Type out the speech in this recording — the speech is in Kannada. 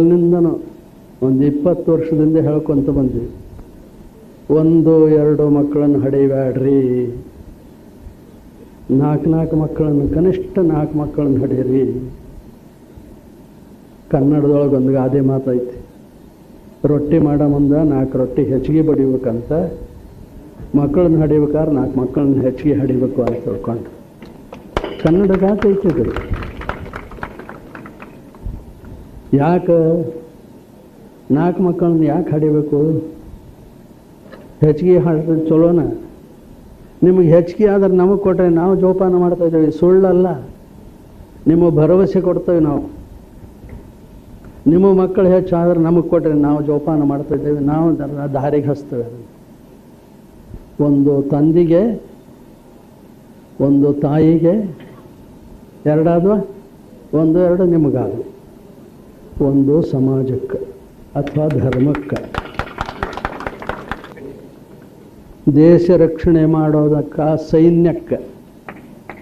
ಅಲ್ಲಿಂದನೂ ಒಂದು 20 ವರ್ಷದಿಂದ ಹೇಳ್ಕೊಂತ ಬಂದ್ವಿ, 1-2 ಮಕ್ಕಳನ್ನು ಹಡಿಬೇಡ್ರಿ, 4 ಮಕ್ಕಳನ್ನು, ಕನಿಷ್ಠ 4 ಮಕ್ಕಳನ್ನು ಹಡೀರಿ. ಕನ್ನಡದೊಳಗೆ ಒಂದು ಗಾದೆ ಮಾತೈತಿ, ರೊಟ್ಟಿ ಮಾಡೋ ಮುಂದೆ 4 ರೊಟ್ಟಿ ಹೆಚ್ಚಿಗೆ ಬಡಿಬೇಕಂತ, ಮಕ್ಕಳನ್ನ ಹಡಿಬೇಕಾದ್ರೆ 4 ಮಕ್ಕಳನ್ನ ಹೆಚ್ಚಿಗೆ ಹಡಿಬೇಕು ಅಂತ ತಿಳ್ಕೊಂಡು ಕನ್ನಡ ಗಾದೆ ಐತಿದ್ರು. ಯಾಕೆ 4 ಮಕ್ಕಳನ್ನ ಯಾಕೆ ಹಡಿಬೇಕು? ಹೆಚ್ಚಿಗೆ ಹಾಡಿದ್ರೆ ಚಲೋನ. ನಿಮಗೆ ಹೆಚ್ಚಿಗೆ ಆದ್ರೆ ನಮಗೆ ಕೊಟ್ಟರೆ ನಾವು ಜೋಪಾನ ಮಾಡ್ತಾ ಇದ್ದೇವೆ, ಸುಳ್ಳಲ್ಲ. ನಿಮಗೆ ಭರವಸೆ ಕೊಡ್ತೇವೆ ನಾವು. ನಿಮ್ಮ ಮಕ್ಕಳು ಹೆಚ್ಚಾದ್ರೆ ನಮಗೆ ಕೊಟ್ಟರೆ ನಾವು ಜೋಪಾನ ಮಾಡ್ತಾ ಇದ್ದೇವೆ, ನಾವು ದಾರಿಗೆ ಹಚ್ತೇವೆ. ಒಂದು ತಂದೆಗೆ, ಒಂದು ತಾಯಿಗೆ, 2 1-2 ನಿಮಗಾದ, ಒಂದು ಸಮಾಜಕ್ಕೆ ಅಥವಾ ಧರ್ಮಕ್ಕೆ, ದೇಶ ರಕ್ಷಣೆ ಮಾಡೋದಕ್ಕೆ, ಸೈನ್ಯಕ್ಕೆ,